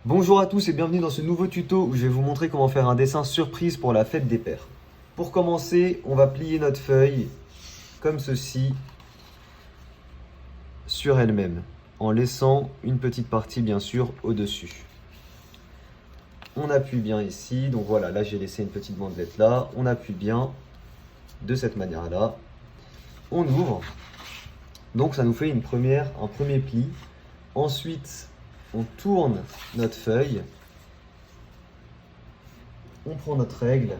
Bonjour à tous et bienvenue dans ce nouveau tuto où je vais vous montrer comment faire un dessin surprise pour la fête des pères. Pour commencer, on va plier notre feuille comme ceci sur elle-même, en laissant une petite partie bien sûr au-dessus. On appuie bien ici, donc voilà, là j'ai laissé une petite bandelette là, on appuie bien de cette manière-là, on ouvre, donc ça nous fait un premier pli. Ensuite, on tourne notre feuille, on prend notre règle,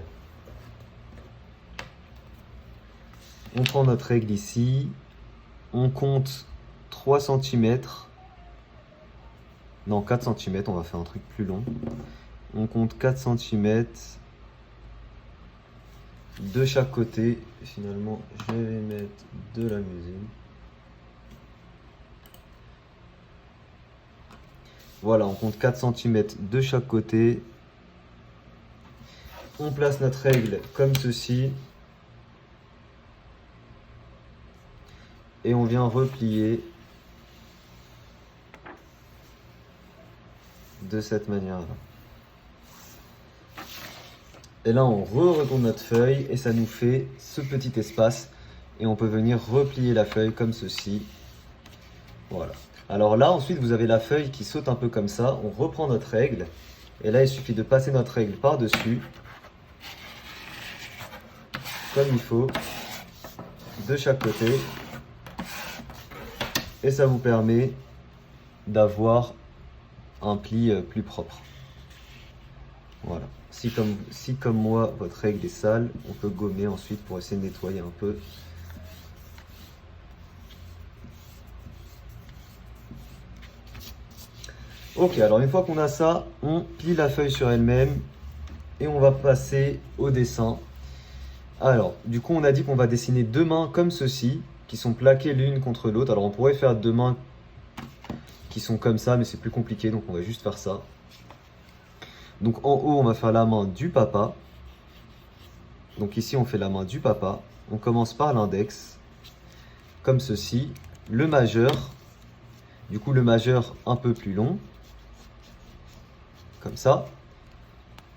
ici, on compte 3 cm, non 4 cm, on va faire un truc plus long, on compte 4 cm de chaque côté. Finalement je vais mettre de la musique. Voilà, on compte 4 cm de chaque côté. On place notre règle comme ceci. Et on vient replier de cette manière-là. Et là, on retourne notre feuille et ça nous fait ce petit espace. Et on peut venir replier la feuille comme ceci. Voilà. Alors là, ensuite, vous avez la feuille qui saute un peu comme ça. On reprend notre règle. Et là, il suffit de passer notre règle par-dessus. Comme il faut. De chaque côté. Et ça vous permet d'avoir un pli plus propre. Voilà. Si comme moi, votre règle est sale, on peut gommer ensuite pour essayer de nettoyer un peu. Ok, alors une fois qu'on a ça, on plie la feuille sur elle-même et on va passer au dessin. Alors, du coup, on a dit qu'on va dessiner deux mains comme ceci, qui sont plaquées l'une contre l'autre. Alors, on pourrait faire deux mains qui sont comme ça, mais c'est plus compliqué, donc on va juste faire ça. Donc, en haut, on va faire la main du papa. Donc ici, on fait la main du papa. On commence par l'index, comme ceci. Le majeur, du coup, le majeur un peu plus long, comme ça.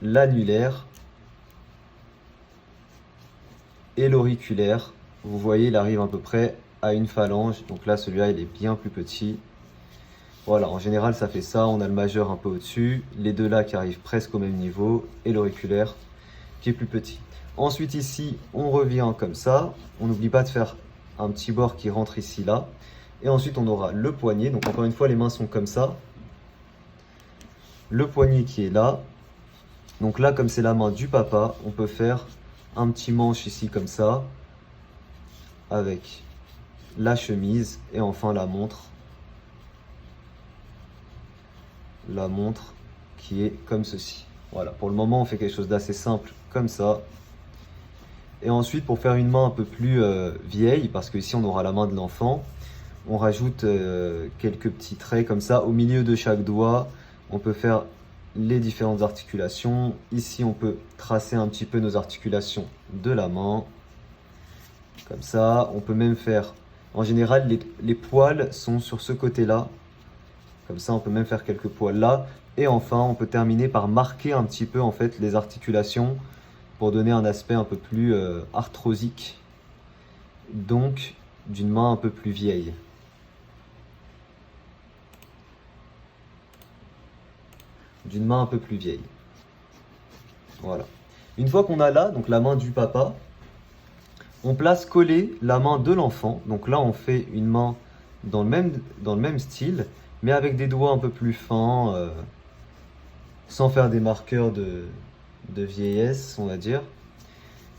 L'annulaire et l'auriculaire. Vous voyez, il arrive à peu près à une phalange. Donc là, celui-là, il est bien plus petit. Voilà, en général, ça fait ça. On a le majeur un peu au-dessus, les deux là qui arrivent presque au même niveau, et l'auriculaire qui est plus petit. Ensuite, ici, on revient comme ça. On n'oublie pas de faire un petit bord qui rentre ici, là. Et ensuite, on aura le poignet. Donc, encore une fois, les mains sont comme ça. Le poignet qui est là. Donc là, comme c'est la main du papa, on peut faire un petit manche ici comme ça, avec la chemise et enfin la montre. La montre qui est comme ceci. Voilà, pour le moment, on fait quelque chose d'assez simple comme ça. Et ensuite, pour faire une main un peu plus vieille, parce que ici on aura la main de l'enfant, on rajoute quelques petits traits comme ça. Au milieu de chaque doigt, on peut faire les différentes articulations. Ici, on peut tracer un petit peu nos articulations de la main. Comme ça, on peut même faire... En général, les poils sont sur ce côté-là. Comme ça, on peut même faire quelques poils là. Et enfin, on peut terminer par marquer un petit peu en fait les articulations pour donner un aspect un peu plus arthrosique. Donc, d'une main un peu plus vieille. D'une main un peu plus vieille. Voilà. Une fois qu'on a là, donc la main du papa, on place collée la main de l'enfant. Donc là, on fait une main dans le même style, mais avec des doigts un peu plus fins, sans faire des marqueurs de vieillesse, on va dire.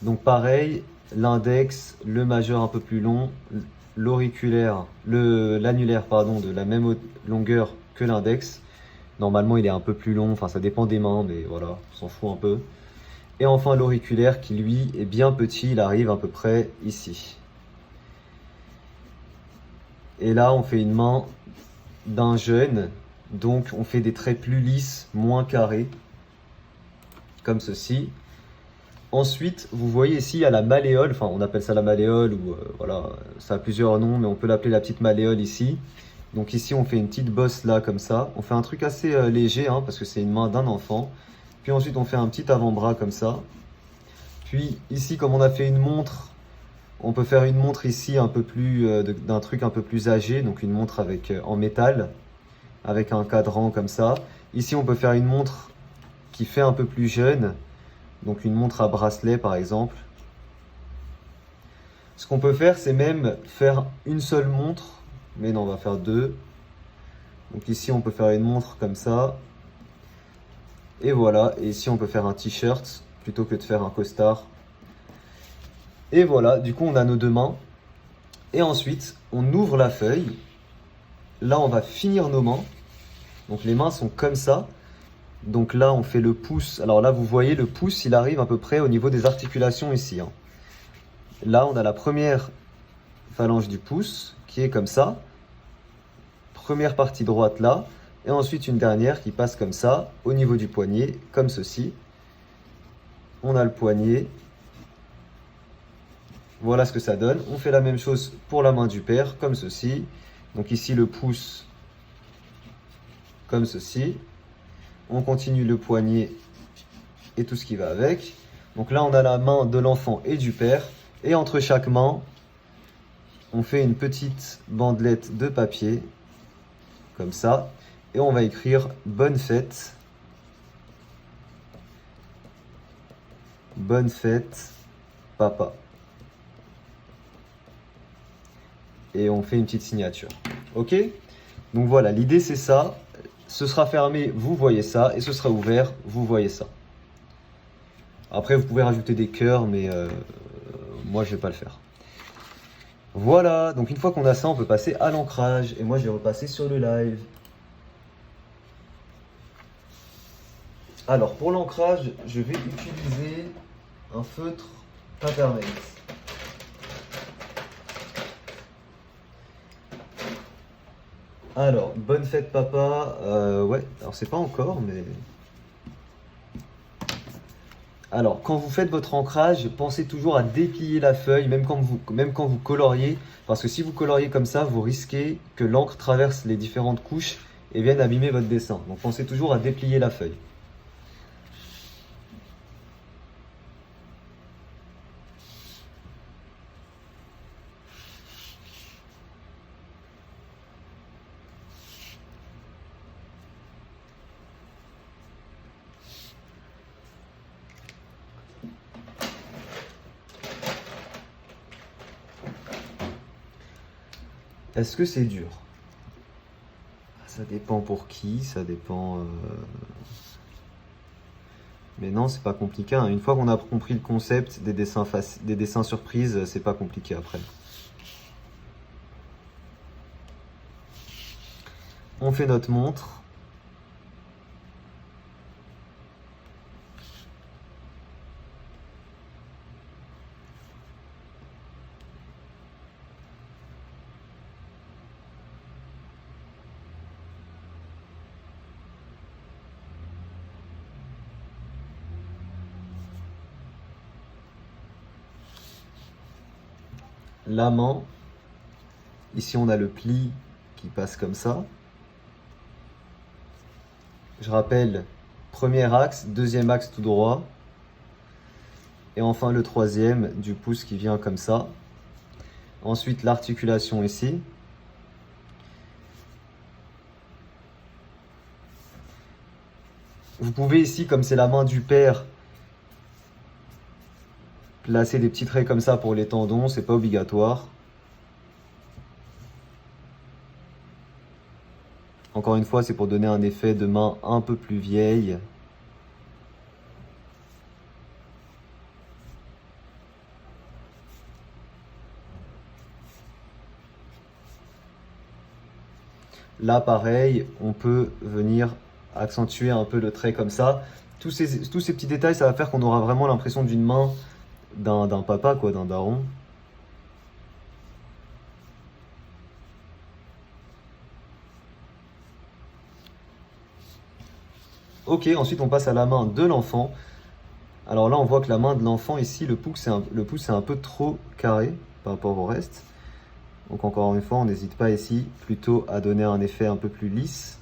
Donc pareil, l'index, le majeur un peu plus long, l'auriculaire, l'annulaire pardon, de la même longueur que l'index. Normalement, il est un peu plus long, enfin ça dépend des mains, mais voilà, on s'en fout un peu. Et enfin l'auriculaire qui lui est bien petit, il arrive à peu près ici. Et là, on fait une main d'un jeune, donc on fait des traits plus lisses, moins carrés, comme ceci. Ensuite, vous voyez ici, il y a la malléole, enfin on appelle ça la malléole, ou voilà, ça a plusieurs noms, mais on peut l'appeler la petite malléole ici. Donc ici, on fait une petite bosse là, comme ça. On fait un truc assez léger, hein, parce que c'est une main d'un enfant. Puis ensuite, on fait un petit avant-bras comme ça. Puis ici, comme on a fait une montre, on peut faire une montre ici un peu plus d'un truc un peu plus âgé. Donc une montre avec en métal, avec un cadran comme ça. Ici, on peut faire une montre qui fait un peu plus jeune. Donc une montre à bracelet, par exemple. Ce qu'on peut faire, c'est même faire une seule montre. Mais non, on va faire deux. Donc ici, on peut faire une montre comme ça. Et voilà. Et ici, on peut faire un t-shirt plutôt que de faire un costard. Et voilà. Du coup, on a nos deux mains. Et ensuite, on ouvre la feuille. Là, on va finir nos mains. Donc les mains sont comme ça. Donc là, on fait le pouce. Alors là, vous voyez, le pouce, il arrive à peu près au niveau des articulations ici, hein. Là, on a la première phalange du pouce qui est comme ça. Première partie droite là. Et ensuite, une dernière qui passe comme ça, au niveau du poignet, comme ceci. On a le poignet. Voilà ce que ça donne. On fait la même chose pour la main du père, comme ceci. Donc ici, le pouce, comme ceci. On continue le poignet et tout ce qui va avec. Donc là, on a la main de l'enfant et du père. Et entre chaque main, on fait une petite bandelette de papier, comme ça. Et on va écrire « Bonne fête ». Bonne fête, papa. Et on fait une petite signature. Ok? Donc voilà, l'idée c'est ça. Ce sera fermé, vous voyez ça. Et ce sera ouvert, vous voyez ça. Après, vous pouvez rajouter des cœurs, mais moi, je vais pas le faire. Voilà, donc une fois qu'on a ça, on peut passer à l'ancrage. Et moi, je vais repasser sur le live. Alors, pour l'ancrage, je vais utiliser un feutre Papermate. Alors, bonne fête papa. Ouais, alors c'est pas encore, mais... Alors, quand vous faites votre ancrage, pensez toujours à déplier la feuille, même quand vous coloriez. Parce que si vous coloriez comme ça, vous risquez que l'encre traverse les différentes couches et vienne abîmer votre dessin. Donc pensez toujours à déplier la feuille. Est-ce que c'est dur? Ça dépend pour qui, ça dépend... Mais non, c'est pas compliqué, hein. Une fois qu'on a compris le concept des dessins surprises, c'est pas compliqué après. On fait notre montre. La main. Ici, on a le pli qui passe comme ça. Je rappelle, premier axe, deuxième axe tout droit. Et enfin le troisième du pouce qui vient comme ça. Ensuite, l'articulation ici. Vous pouvez ici, comme c'est la main du père, placer des petits traits comme ça pour les tendons, c'est pas obligatoire. Encore une fois, c'est pour donner un effet de main un peu plus vieille. Là, pareil, on peut venir accentuer un peu le trait comme ça. Tous ces petits détails, ça va faire qu'on aura vraiment l'impression d'une main d'un papa, quoi, d'un daron. Ok, ensuite on passe à la main de l'enfant. Alors là, on voit que la main de l'enfant ici, le pouce est un peu trop carré par rapport au reste. Donc encore une fois, on n'hésite pas ici plutôt à donner un effet un peu plus lisse.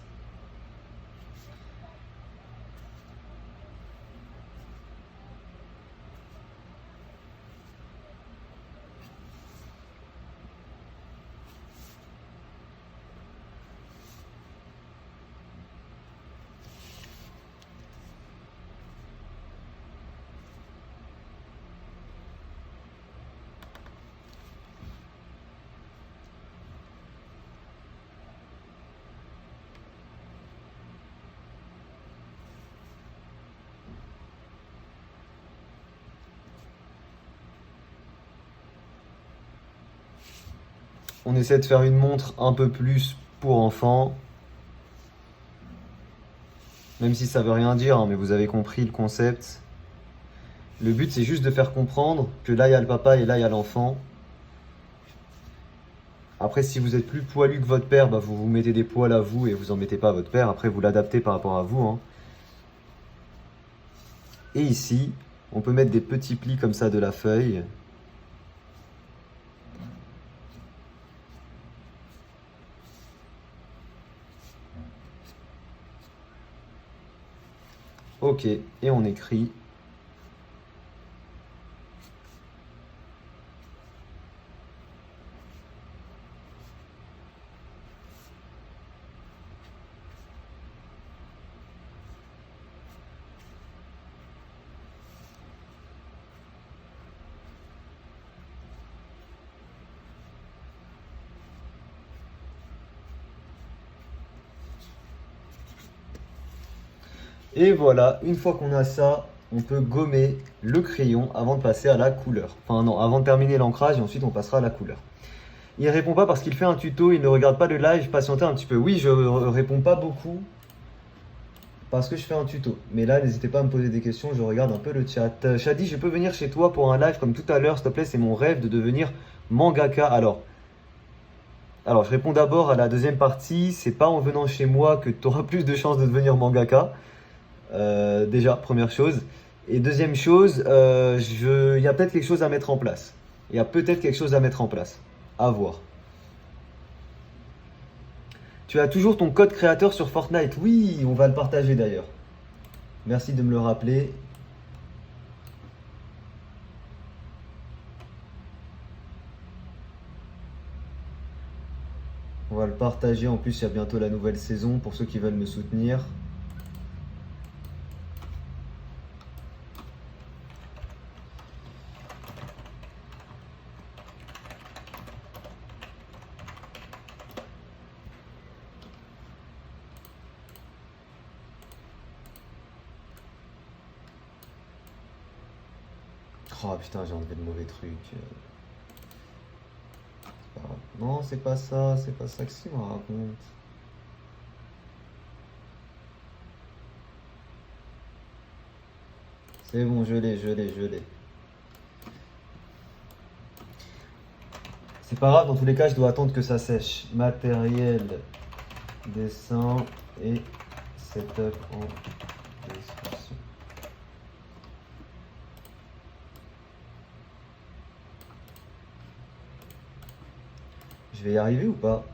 On essaie de faire une montre un peu plus pour enfants. Même si ça veut rien dire, hein, mais vous avez compris le concept. Le but, c'est juste de faire comprendre que là, il y a le papa et là, il y a l'enfant. Après, si vous êtes plus poilu que votre père, bah, vous vous mettez des poils à vous et vous en mettez pas à votre père. Après, vous l'adaptez par rapport à vous, hein. Et ici, on peut mettre des petits plis comme ça de la feuille. Ok, et on écrit. Et voilà, une fois qu'on a ça, on peut gommer le crayon avant de passer à la couleur. Enfin non, avant de terminer l'ancrage et ensuite on passera à la couleur. Il répond pas parce qu'il fait un tuto, il ne regarde pas le live, patientez un petit peu. Oui, je réponds pas beaucoup parce que je fais un tuto. Mais là, n'hésitez pas à me poser des questions, je regarde un peu le chat. Shadi, je peux venir chez toi pour un live comme tout à l'heure, s'il te plaît, c'est mon rêve de devenir mangaka. Alors, je réponds d'abord à la deuxième partie, c'est pas en venant chez moi que tu auras plus de chances de devenir mangaka. Déjà, première chose. Et deuxième chose, il y a peut-être quelque chose à mettre en place. Il y a peut-être quelque chose à mettre en place. À voir. Tu as toujours ton code créateur sur Fortnite? Oui, on va le partager d'ailleurs. Merci de me le rappeler. On va le partager. En plus, il y a bientôt la nouvelle saison pour ceux qui veulent me soutenir. Oh putain, j'ai enlevé de mauvais trucs. Non, c'est pas ça que si on raconte. C'est bon, je l'ai. C'est pas grave, dans tous les cas, je dois attendre que ça sèche. Matériel, dessin et setup en description. Je vais y arriver ou pas?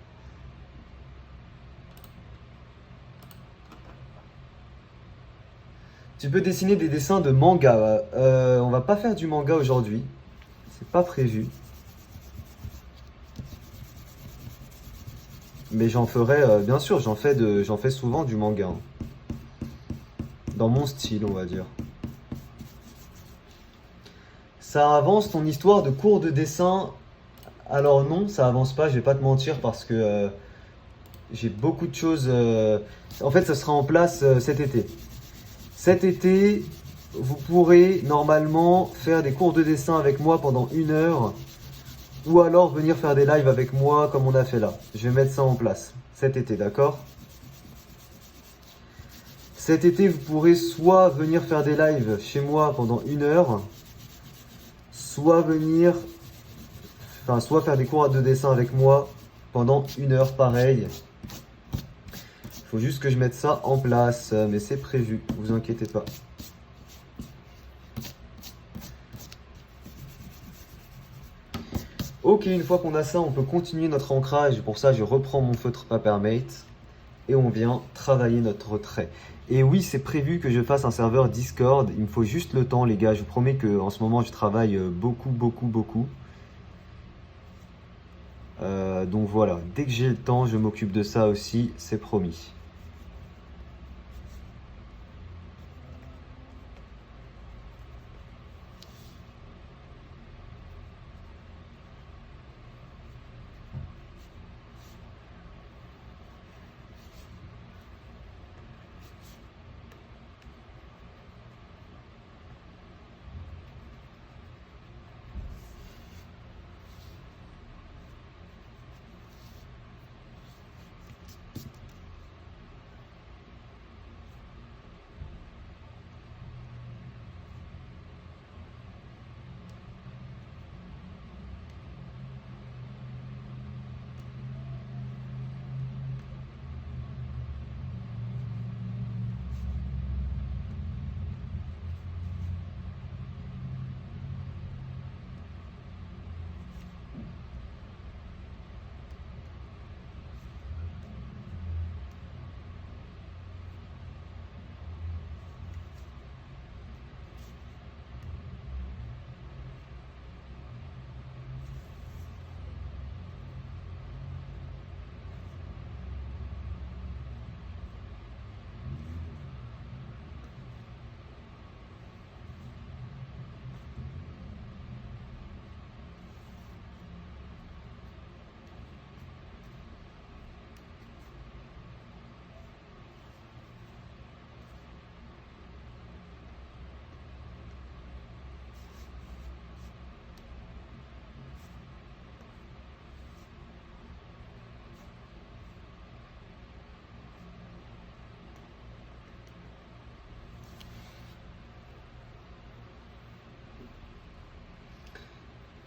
Tu peux dessiner des dessins de manga. On va pas faire du manga aujourd'hui. C'est pas prévu. Mais j'en ferai, bien sûr, j'en fais souvent du manga, hein. Dans mon style, on va dire. Ça avance ton histoire de cours de dessin? Alors non, ça avance pas, je vais pas te mentir parce que j'ai beaucoup de choses. En fait, ça sera en place cet été. Cet été, vous pourrez normalement faire des cours de dessin avec moi pendant 1 heure. Ou alors venir faire des lives avec moi comme on a fait là. Je vais mettre ça en place cet été, d'accord? Cet été, vous pourrez soit venir faire des lives chez moi pendant 1 heure, soit faire des cours de dessin avec moi pendant 1 heure, pareil. Il faut juste que je mette ça en place, mais c'est prévu, vous inquiétez pas. Ok, une fois qu'on a ça, on peut continuer notre ancrage. Pour ça, je reprends mon feutre Papermate et on vient travailler notre trait. Et oui, c'est prévu que je fasse un serveur Discord. Il me faut juste le temps, les gars. Je vous promets qu'en ce moment, je travaille beaucoup, beaucoup, beaucoup. Donc voilà, dès que j'ai le temps, je m'occupe de ça aussi, c'est promis.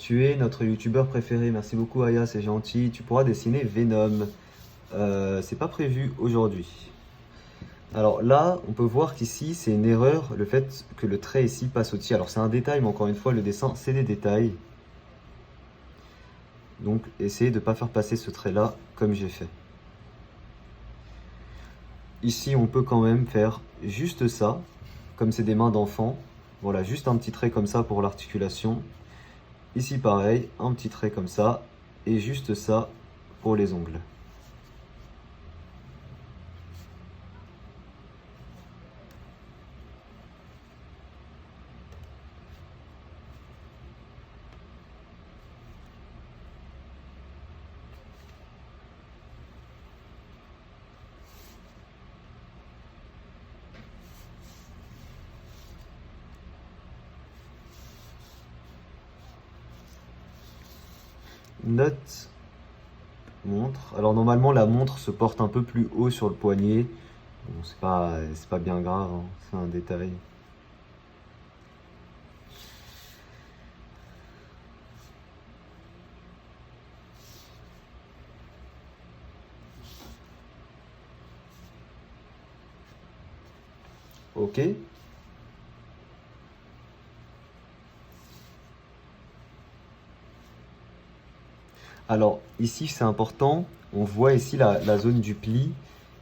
Tu es notre youtubeur préféré, merci beaucoup Aya, c'est gentil. Tu pourras dessiner Venom. C'est pas prévu aujourd'hui. Alors là, on peut voir qu'ici, c'est une erreur, le fait que le trait ici passe au-dessus. Alors c'est un détail, mais encore une fois, le dessin, c'est des détails. Donc essayez de ne pas faire passer ce trait-là comme j'ai fait. Ici, on peut quand même faire juste ça, comme c'est des mains d'enfant. Voilà, juste un petit trait comme ça pour l'articulation. Ici, pareil, un petit trait comme ça, et juste ça pour les ongles. Note montre. Alors normalement la montre se porte un peu plus haut sur le poignet. Bon, c'est pas bien grave, hein, c'est un détail. Ok. Alors ici c'est important, on voit ici la zone du pli,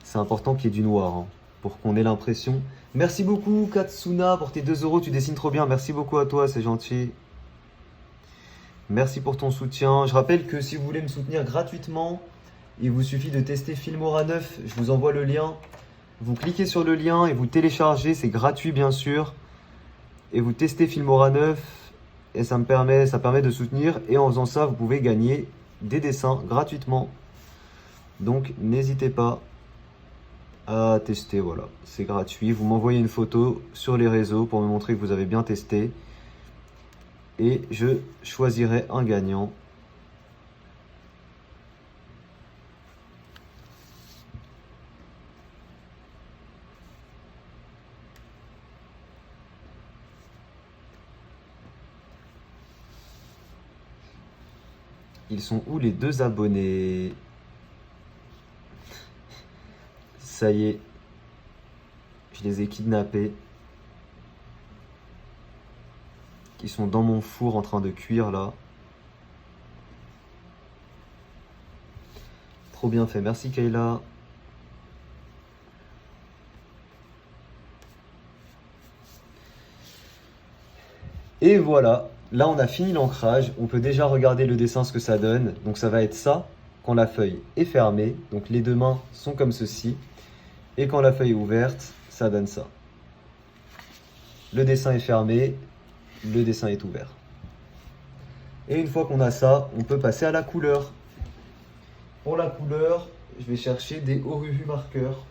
c'est important qu'il y ait du noir, hein, pour qu'on ait l'impression. Merci beaucoup Katsuna pour tes 2 euros, tu dessines trop bien, merci beaucoup à toi, c'est gentil. Merci pour ton soutien. Je rappelle que si vous voulez me soutenir gratuitement, il vous suffit de tester Filmora 9, je vous envoie le lien. Vous cliquez sur le lien et vous téléchargez, c'est gratuit bien sûr. Et vous testez Filmora 9 et ça permet de soutenir. Et en faisant ça, vous pouvez gagner des dessins gratuitement. Donc n'hésitez pas à tester, voilà, c'est gratuit. Vous m'envoyez une photo sur les réseaux pour me montrer que vous avez bien testé. Et je choisirai un gagnant. Ils sont où les 2 abonnés? Ça y est, je les ai kidnappés. Ils sont dans mon four en train de cuire là. trop bien fait. Merci Kayla. Et voilà, là on a fini l'ancrage. On peut déjà regarder le dessin, ce que ça donne. Donc ça va être ça quand la feuille est fermée. Donc les deux mains sont comme ceci. Et quand la feuille est ouverte, ça donne ça. Le dessin est fermé, le dessin est ouvert. Et une fois qu'on a ça, on peut passer à la couleur. Pour la couleur, je vais chercher des Oruhu marqueurs.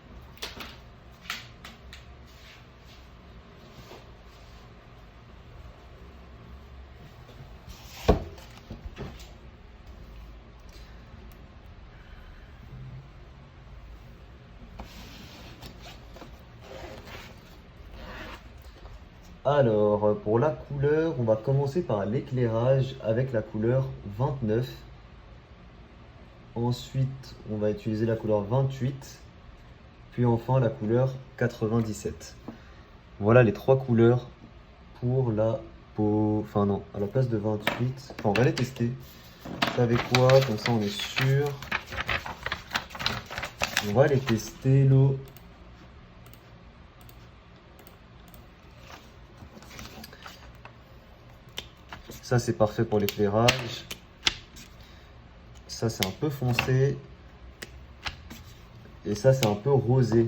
Alors, pour la couleur, on va commencer par l'éclairage avec la couleur 29. Ensuite, on va utiliser la couleur 28. Puis enfin, la couleur 97. Voilà les trois couleurs pour la peau. Enfin non, à la place de 28. Enfin, on va les tester. Vous savez quoi? Comme ça, on est sûr. On va les tester, l'eau. Ça, c'est parfait pour l'éclairage. Ça, c'est un peu foncé. Et ça, c'est un peu rosé.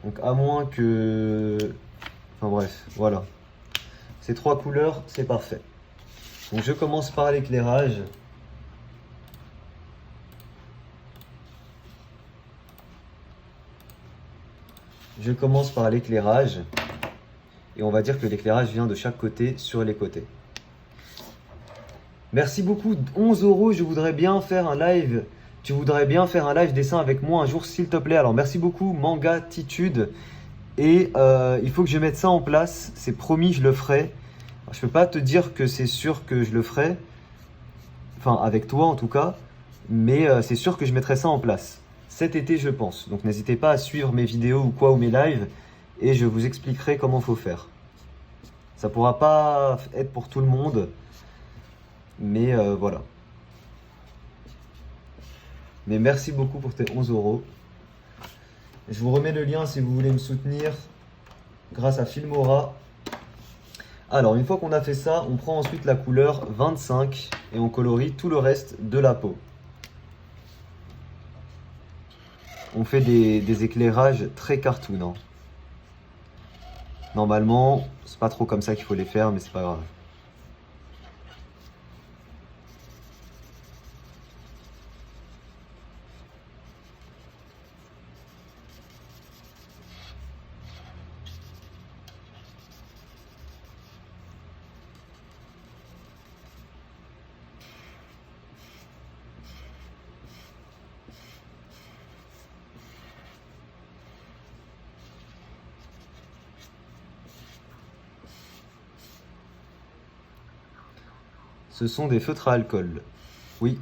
Donc, à moins que... Enfin bref, voilà. Ces trois couleurs, c'est parfait. Donc, je commence par l'éclairage. Je commence par l'éclairage. Et on va dire que l'éclairage vient de chaque côté sur les côtés. Merci beaucoup, 11 €. Je voudrais bien faire un live. Tu voudrais bien faire un live dessin avec moi un jour, s'il te plaît. Alors, merci beaucoup, Mangatitude. Et il faut que je mette ça en place. C'est promis, je le ferai. Alors, je ne peux pas te dire que c'est sûr que je le ferai. Enfin, avec toi en tout cas. Mais c'est sûr que je mettrai ça en place. Cet été, je pense. Donc, n'hésitez pas à suivre mes vidéos ou quoi, ou mes lives. Et je vous expliquerai comment il faut faire. Ça ne pourra pas être pour tout le monde. Mais voilà. Mais merci beaucoup pour tes 11 €. Je vous remets le lien si vous voulez me soutenir grâce à Filmora. Alors, une fois qu'on a fait ça, on prend ensuite la couleur 25 et on colorie tout le reste de la peau. On fait des éclairages très cartoon, hein. Normalement, c'est pas trop comme ça qu'il faut les faire, mais c'est pas grave. Ce sont des feutres à alcool. Oui.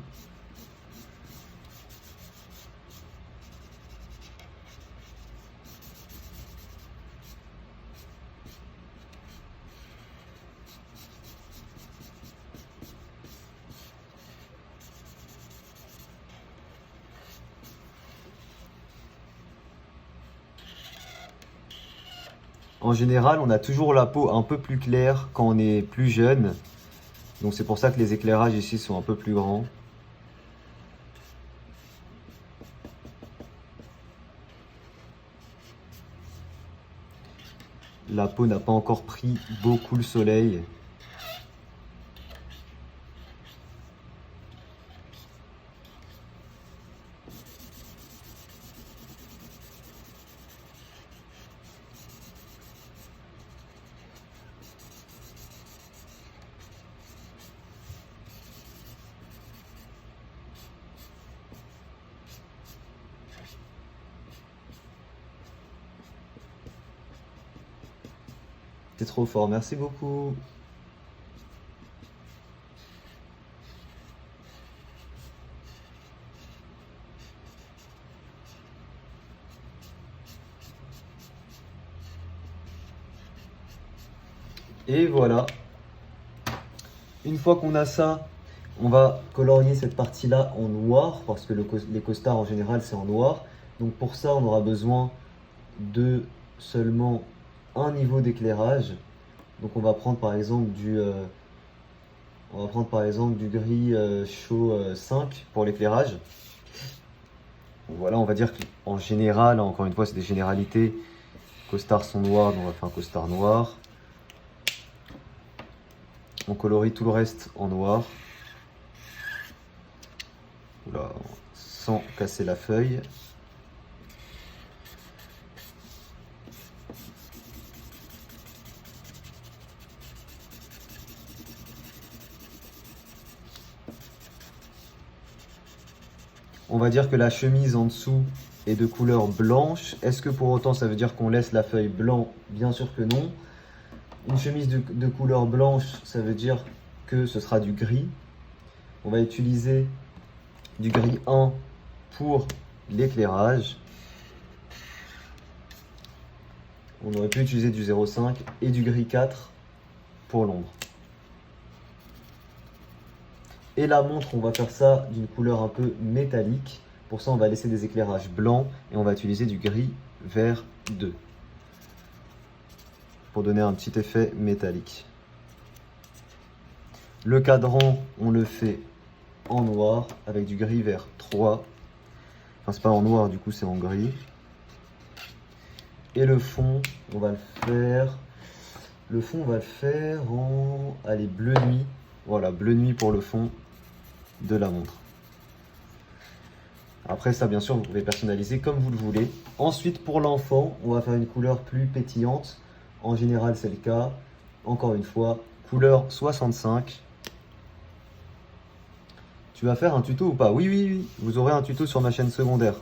En général, on a toujours la peau un peu plus claire quand on est plus jeune. Donc c'est pour ça que les éclairages ici sont un peu plus grands. La peau n'a pas encore pris beaucoup le soleil. T'es trop fort, merci beaucoup. Et voilà. Une fois qu'on a ça, On va colorier cette partie-là en noir parce que les costards en général c'est en noir. Donc pour ça on aura besoin de seulement un niveau d'éclairage. Donc on va prendre par exemple du gris chaud 5 pour l'éclairage. Voilà, on va dire qu'en général, encore une fois c'est des généralités, costards sont noirs, donc on va faire un costard noir. On colorie tout le reste en noir. Oula, sans casser la feuille. On va dire que la chemise en dessous est de couleur blanche. Est-ce que pour autant ça veut dire qu'on laisse la feuille blanc? Bien sûr que non. Une chemise de couleur blanche, ça veut dire que ce sera du gris. On va utiliser du gris 1 pour l'éclairage. On aurait pu utiliser du 0,5 et du gris 4 pour l'ombre. Et la montre, on va faire ça d'une couleur un peu métallique. Pour ça, on va laisser des éclairages blancs et on va utiliser du gris vert 2 pour donner un petit effet métallique. Le cadran, on le fait en noir avec du gris vert 3. Enfin, c'est pas en noir, du coup, c'est en gris. Et le fond, on va le faire. Le fond, on va le faire en, allez, bleu nuit. Voilà, bleu nuit pour le fond de la montre. Après ça, bien sûr, vous pouvez personnaliser comme vous le voulez. Ensuite, pour l'enfant, on va faire une couleur plus pétillante. En général, c'est le cas. Encore une fois, couleur 65. Tu vas faire un tuto ou pas? Oui, oui, oui. Vous aurez un tuto sur ma chaîne secondaire.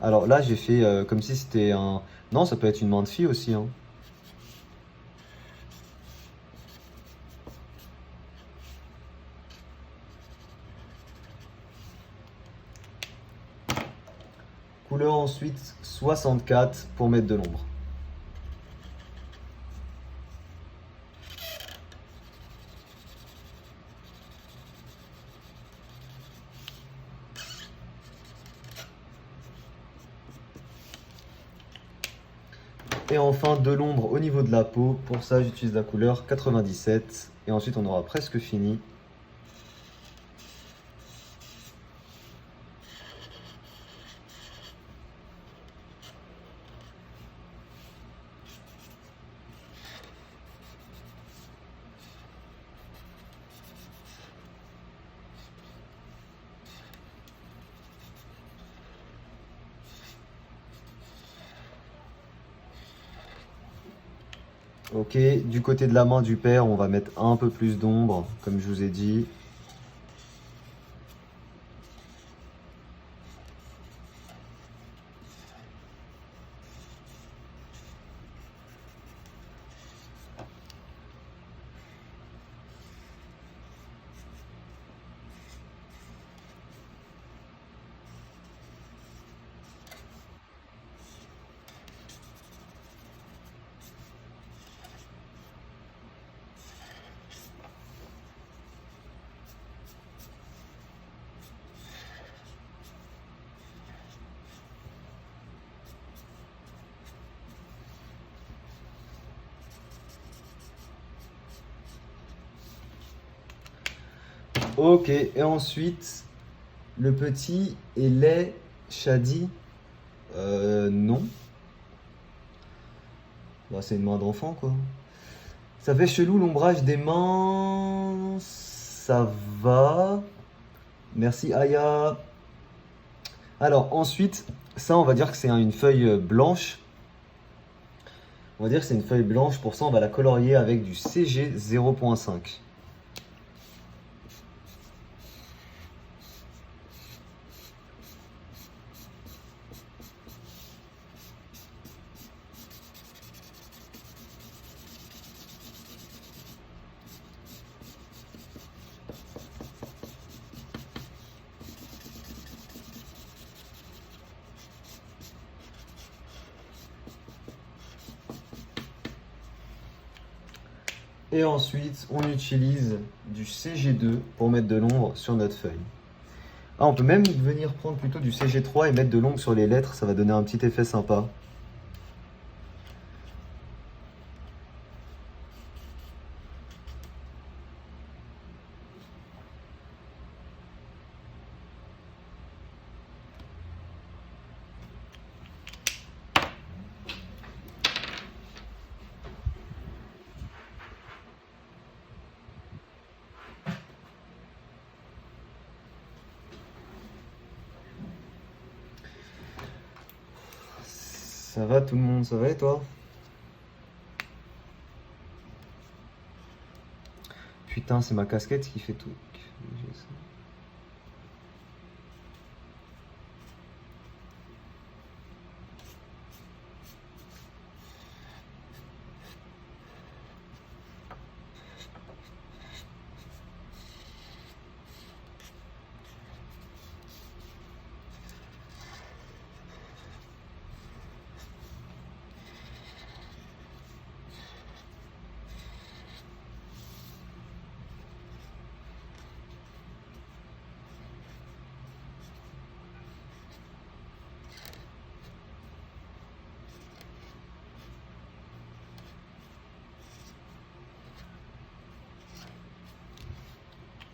Alors là, j'ai fait comme si c'était un... Non, ça peut être une main de fille aussi, hein. Couleur ensuite 64 pour mettre de l'ombre. Et enfin de l'ombre au niveau de la peau. Pour ça, j'utilise la couleur 97. Et ensuite, on aura presque fini. Ok, du côté de la main du père, on va mettre un peu plus d'ombre, comme je vous ai dit. Ok, et ensuite, le petit et les Shadi. Non. Bah, c'est une main d'enfant, quoi. Ça fait chelou l'ombrage des mains. Ça va. Merci Aya. Alors ensuite, ça on va dire que c'est une feuille blanche. On va dire que c'est une feuille blanche. Pour ça, on va la colorier avec du CG 0.5. Et ensuite, on utilise du CG2 pour mettre de l'ombre sur notre feuille. Ah, on peut même venir prendre plutôt du CG3 et mettre de l'ombre sur les lettres, ça va donner un petit effet sympa. Ça va tout le monde, ça va et toi? Putain, c'est ma casquette qui fait tout.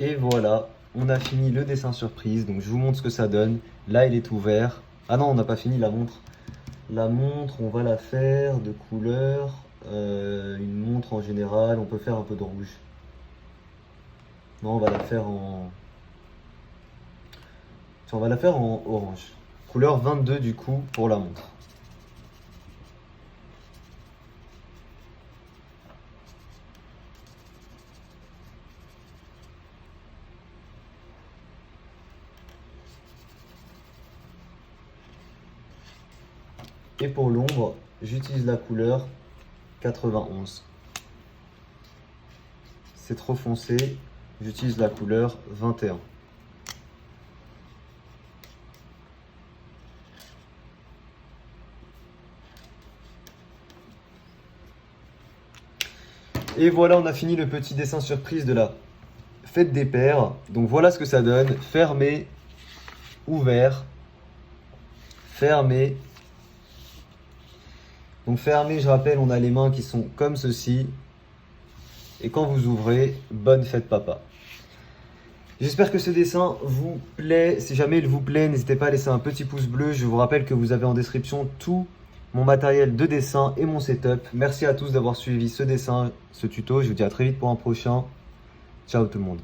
Et voilà, on a fini le dessin surprise. Donc je vous montre ce que ça donne. Là, il est ouvert. Ah non, on n'a pas fini la montre. La montre, on va la faire de couleur. Une montre en général, on peut faire un peu de rouge. Non, on va la faire en... On va la faire en orange. Couleur 22 du coup pour la montre. Et pour l'ombre, j'utilise la couleur 91. C'est trop foncé, j'utilise la couleur 21. Et voilà, on a fini le petit dessin surprise de la fête des pères. Donc voilà ce que ça donne. Fermé, ouvert, fermé. Donc fermé, je rappelle, on a les mains qui sont comme ceci. Et quand vous ouvrez, bonne fête papa. J'espère que ce dessin vous plaît. Si jamais il vous plaît, n'hésitez pas à laisser un petit pouce bleu. Je vous rappelle que vous avez en description tout mon matériel de dessin et mon setup. Merci à tous d'avoir suivi ce dessin, ce tuto. Je vous dis à très vite pour un prochain. Ciao tout le monde.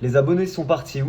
Les abonnés sont partis.